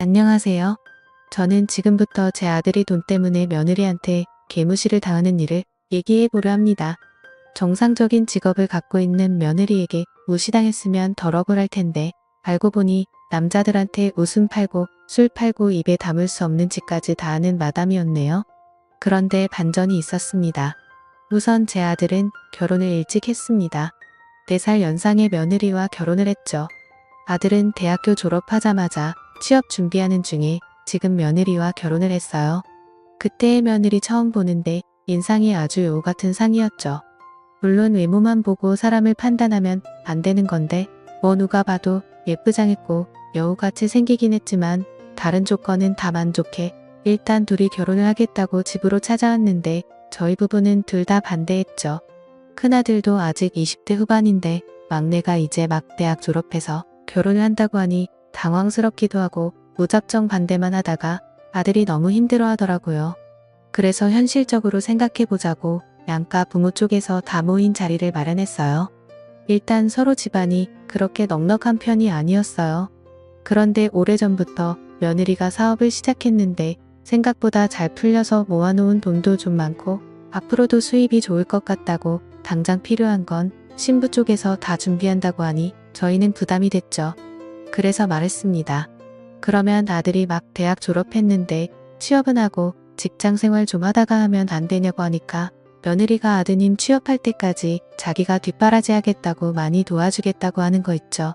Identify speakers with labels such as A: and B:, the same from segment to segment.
A: 안녕하세요. 저는 지금부터 제 아들이 돈 때문에 며느리한테 개무시를 당하는 일을 얘기해 보려 합니다. 정상적인 직업을 갖고 있는 며느리에게 무시당했으면 덜 억울할 텐데 알고 보니 남자들한테 웃음 팔고 술 팔고 입에 담을 수 없는 짓까지 다 하는 마담이었네요. 그런데 반전이 있었습니다. 우선 제 아들은 결혼을 일찍 했습니다. 4살 연상의 며느리와 결혼을 했죠. 아들은 대학교 졸업하자마자 취업 준비하는 중에 지금 며느리와 결혼을 했어요. 그때의 며느리 처음 보는데 인상이 아주 여우 같은 상이었죠. 물론 외모만 보고 사람을 판단하면 안 되는 건데 뭐 누가 봐도 예쁘장했고 여우같이 생기긴 했지만 다른 조건은 다 만족해 일단 둘이 결혼을 하겠다고 집으로 찾아왔는데 저희 부부는 둘 다 반대했죠. 큰아들도 아직 20대 후반인데 막내가 이제 막 대학 졸업해서 결혼을 한다고 하니 당황스럽기도 하고 무작정 반대만 하다가 아들이 너무 힘들어 하더라고요. 그래서 현실적으로 생각해보자고 양가 부모 쪽에서 다 모인 자리를 마련했어요. 일단 서로 집안이 그렇게 넉넉한 편이 아니었어요. 그런데 오래전부터 며느리가 사업을 시작했는데 생각보다 잘 풀려서 모아놓은 돈도 좀 많고 앞으로도 수입이 좋을 것 같다고 당장 필요한 건 신부 쪽에서 다 준비한다고 하니 저희는 부담이 됐죠. 그래서 말했습니다. 그러면 아들이 막 대학 졸업했는데 취업은 하고 직장 생활 좀 하다가 하면 안 되냐고 하니까 며느리가 아드님 취업할 때까지 자기가 뒷바라지 하겠다고 많이 도와주겠다고 하는 거 있죠.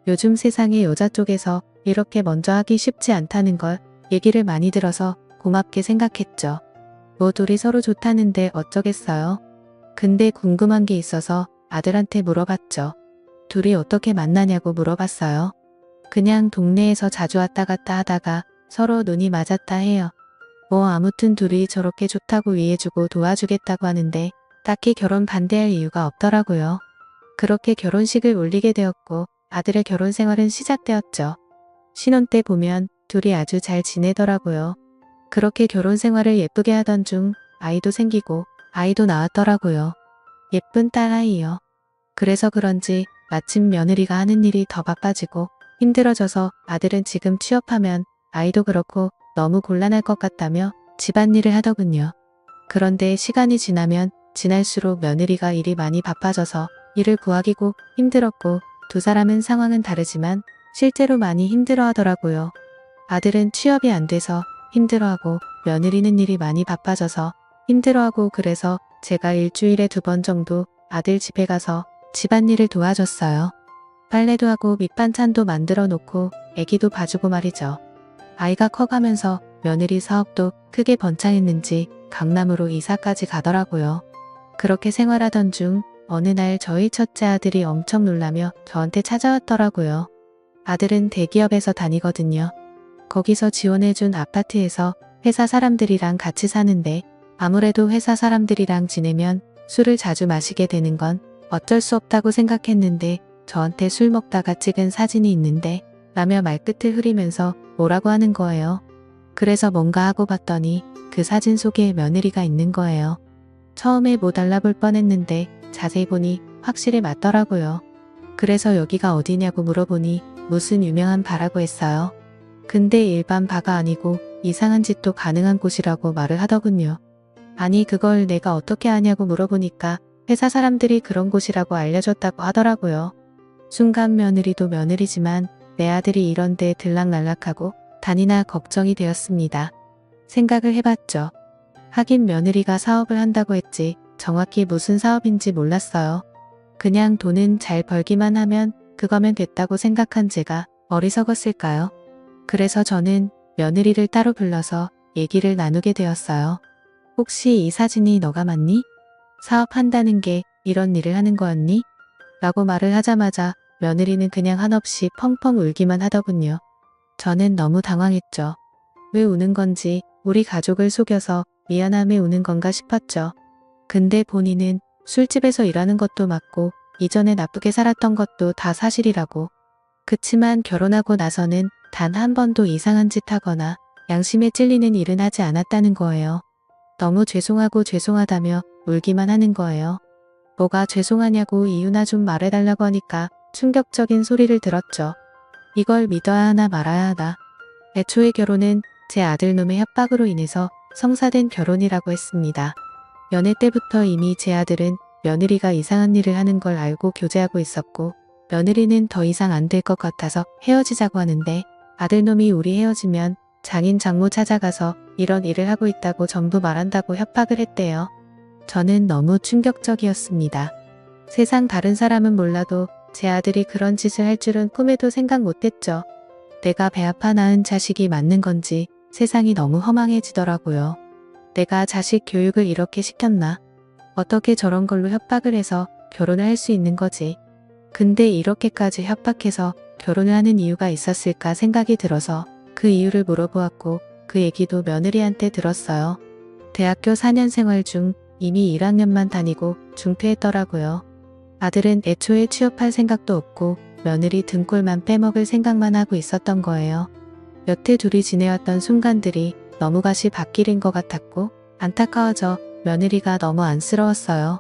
A: 요즘 세상에 여자 쪽에서 이렇게 먼저 하기 쉽지 않다는 걸 얘기를 많이 들어서 고맙게 생각했죠. 뭐 둘이 서로 좋다는데 어쩌겠어요. 근데 궁금한 게 있어서 아들한테 물어봤죠. 둘이 어떻게 만나냐고 물어봤어요. 그냥 동네에서 자주 왔다 갔다 하다가 서로 눈이 맞았다 해요. 뭐 아무튼 둘이 저렇게 좋다고 위해주고 도와주겠다고 하는데 딱히 결혼 반대할 이유가 없더라고요. 그렇게 결혼식을 올리게 되었고 아들의 결혼 생활은 시작되었죠. 신혼 때 보면 둘이 아주 잘 지내더라고요. 그렇게 결혼 생활을 예쁘게 하던 중 아이도 생기고 아이도 나왔더라고요. 예쁜 딸아이요. 그래서 그런지 마침 며느리가 하는 일이 더 바빠지고 힘들어져서 아들은 지금 취업하면 아이도 그렇고 너무 곤란할 것 같다며 집안일을 하더군요. 그런데 시간이 지나면 지날수록 며느리가 일이 많이 바빠져서 일을 구하기고 힘들었고 두 사람은 상황은 다르지만 실제로 많이 힘들어 하더라고요. 아들은 취업이 안 돼서 힘들어하고 며느리는 일이 많이 바빠져서 힘들어하고 그래서 제가 일주일에 2번 정도 아들 집에 가서 집안일을 도와줬어요. 빨래도 하고 밑반찬도 만들어 놓고 애기도 봐주고 말이죠. 아이가 커가면서 며느리 사업도 크게 번창했는지 강남으로 이사까지 가더라고요. 그렇게 생활하던 중 어느 날 저희 첫째 아들이 엄청 놀라며 저한테 찾아왔더라고요. 아들은 대기업에서 다니거든요. 거기서 지원해준 아파트에서 회사 사람들이랑 같이 사는데 아무래도 회사 사람들이랑 지내면 술을 자주 마시게 되는 건 어쩔 수 없다고 생각했는데 저한테 술 먹다가 찍은 사진이 있는데 라며 말끝을 흐리면서 뭐라고 하는 거예요. 그래서 뭔가 하고 봤더니 그 사진 속에 며느리가 있는 거예요. 처음에 못 알아볼 뻔했는데 자세히 보니 확실히 맞더라고요. 그래서 여기가 어디냐고 물어보니 무슨 유명한 바라고 했어요. 근데 일반 바가 아니고 이상한 짓도 가능한 곳이라고 말을 하더군요. 아니 그걸 내가 어떻게 아냐고 물어보니까 회사 사람들이 그런 곳이라고 알려줬다고 하더라고요. 순간 며느리도 며느리지만 내 아들이 이런 데 들락날락하고 다니나 걱정이 되었습니다. 생각을 해봤죠. 하긴 며느리가 사업을 한다고 했지 정확히 무슨 사업인지 몰랐어요. 그냥 돈은 잘 벌기만 하면 그거면 됐다고 생각한 제가 어리석었을까요? 그래서 저는 며느리를 따로 불러서 얘기를 나누게 되었어요. 혹시 이 사진이 너가 맞니? 사업한다는 게 이런 일을 하는 거였니? 라고 말을 하자마자 며느리는 그냥 한없이 펑펑 울기만 하더군요. 저는 너무 당황했죠. 왜 우는 건지 우리 가족을 속여서 미안함에 우는 건가 싶었죠. 근데 본인은 술집에서 일하는 것도 맞고 이전에 나쁘게 살았던 것도 다 사실이라고. 그치만 결혼하고 나서는 단 한 번도 이상한 짓 하거나 양심에 찔리는 일은 하지 않았다는 거예요. 너무 죄송하고 죄송하다며 울기만 하는 거예요. 뭐가 죄송하냐고 이유나 좀 말해달라고 하니까 충격적인 소리를 들었죠. 이걸 믿어야 하나 말아야 하나. 애초에 결혼은 제 아들놈의 협박으로 인해서 성사된 결혼이라고 했습니다. 연애 때부터 이미 제 아들은 며느리가 이상한 일을 하는 걸 알고 교제하고 있었고 며느리는 더 이상 안 될 것 같아서 헤어지자고 하는데 아들놈이 우리 헤어지면 장인 장모 찾아가서 이런 일을 하고 있다고 전부 말한다고 협박을 했대요. 저는 너무 충격적이었습니다. 세상 다른 사람은 몰라도 제 아들이 그런 짓을 할 줄은 꿈에도 생각 못했죠. 내가 배 아파 낳은 자식이 맞는 건지 세상이 너무 허망해지더라고요. 내가 자식 교육을 이렇게 시켰나? 어떻게 저런 걸로 협박을 해서 결혼을 할 수 있는 거지? 근데 이렇게까지 협박해서 결혼을 하는 이유가 있었을까 생각이 들어서 그 이유를 물어보았고 그 얘기도 며느리한테 들었어요. 대학교 4년 생활 중 이미 1학년만 다니고 중퇴했더라고요. 아들은 애초에 취업할 생각도 없고 며느리 등골만 빼먹을 생각만 하고 있었던 거예요. 여태 둘이 지내왔던 순간들이 너무 가시 밭길인 것 같았고 안타까워져 며느리가 너무 안쓰러웠어요.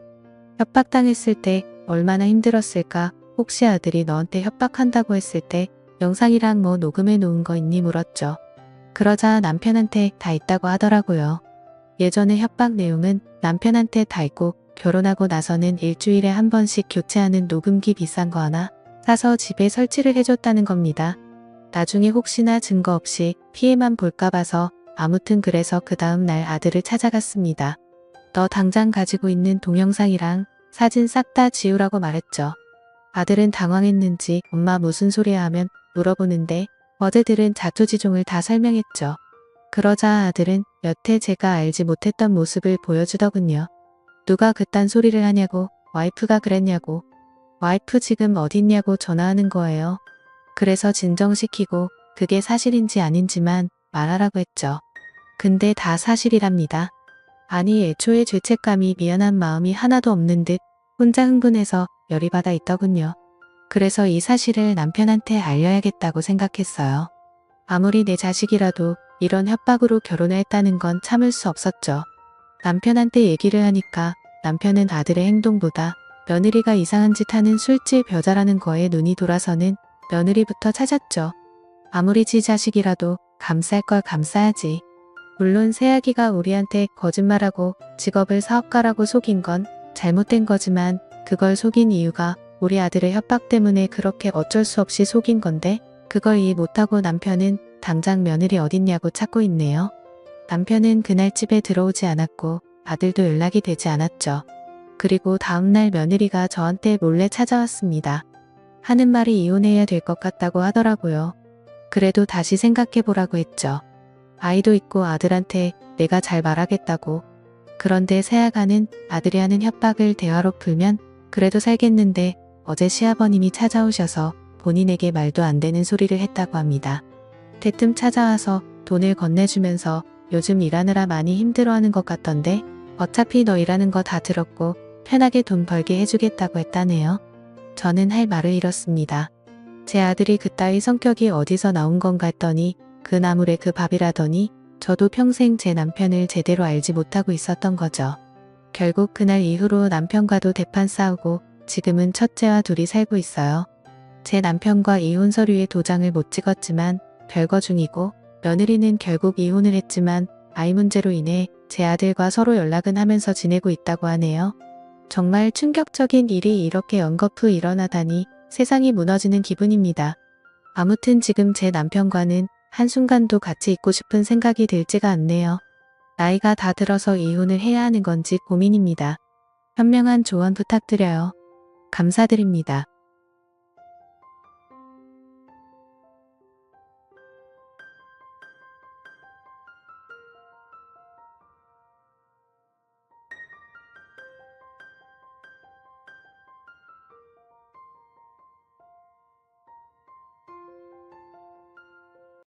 A: 협박당했을 때 얼마나 힘들었을까. 혹시 아들이 너한테 협박한다고 했을 때 영상이랑 뭐 녹음해 놓은 거 있니 물었죠. 그러자 남편한테 다 있다고 하더라고요. 예전에 협박 내용은 남편한테 다 있고 결혼하고 나서는 일주일에 한 번씩 교체하는 녹음기 비싼 거 하나 사서 집에 설치를 해줬다는 겁니다. 나중에 혹시나 증거 없이 피해만 볼까 봐서 아무튼 그래서 그 다음 날 아들을 찾아갔습니다. 너 당장 가지고 있는 동영상이랑 사진 싹 다 지우라고 말했죠. 아들은 당황했는지 엄마 무슨 소리야 하면 물어보는데 어제 들은 자초지종을 다 설명했죠. 그러자 아들은 여태 제가 알지 못했던 모습을 보여주더군요. 누가 그딴 소리를 하냐고, 와이프가 그랬냐고, 와이프 지금 어딨냐고 전화하는 거예요. 그래서 진정시키고 그게 사실인지 아닌지만 말하라고 했죠. 근데 다 사실이랍니다. 아니 애초에 죄책감이 미안한 마음이 하나도 없는 듯 혼자 흥분해서 열이 받아 있더군요. 그래서 이 사실을 남편한테 알려야겠다고 생각했어요. 아무리 내 자식이라도 이런 협박으로 결혼을 했다는 건 참을 수 없었죠. 남편한테 얘기를 하니까 남편은 아들의 행동보다 며느리가 이상한 짓 하는 술집 여자라는 거에 눈이 돌아서는 며느리부터 찾았죠. 아무리 지 자식이라도 감쌀 걸 감싸야지. 물론 새아기가 우리한테 거짓말하고 직업을 사업가라고 속인 건 잘못된 거지만 그걸 속인 이유가 우리 아들의 협박 때문에 그렇게 어쩔 수 없이 속인 건데 그걸 이해 못하고 남편은 당장 며느리 어딨냐고 찾고 있네요. 남편은 그날 집에 들어오지 않았고 아들도 연락이 되지 않았죠. 그리고 다음날 며느리가 저한테 몰래 찾아왔습니다. 하는 말이 이혼해야 될 것 같다고 하더라고요. 그래도 다시 생각해보라고 했죠. 아이도 있고 아들한테 내가 잘 말하겠다고. 그런데 새아가는 아들이 하는 협박을 대화로 풀면 그래도 살겠는데 어제 시아버님이 찾아오셔서 본인에게 말도 안 되는 소리를 했다고 합니다. 대뜸 찾아와서 돈을 건네주면서 요즘 일하느라 많이 힘들어하는 것 같던데 어차피 너 일하는 거 다 들었고 편하게 돈 벌게 해주겠다고 했다네요. 저는 할 말을 잃었습니다. 제 아들이 그따위 성격이 어디서 나온 건가 했더니 그 나물에 그 밥이라더니 저도 평생 제 남편을 제대로 알지 못하고 있었던 거죠. 결국 그날 이후로 남편과도 대판 싸우고 지금은 첫째와 둘이 살고 있어요. 제 남편과 이혼 서류에 도장을 못 찍었지만 별거 중이고 며느리는 결국 이혼을 했지만 아이 문제로 인해 제 아들과 서로 연락은 하면서 지내고 있다고 하네요. 정말 충격적인 일이 이렇게 연거푸 일어나다니 세상이 무너지는 기분입니다. 아무튼 지금 제 남편과는 한순간도 같이 있고 싶은 생각이 들지가 않네요. 나이가 다 들어서 이혼을 해야 하는 건지 고민입니다. 현명한 조언 부탁드려요. 감사드립니다.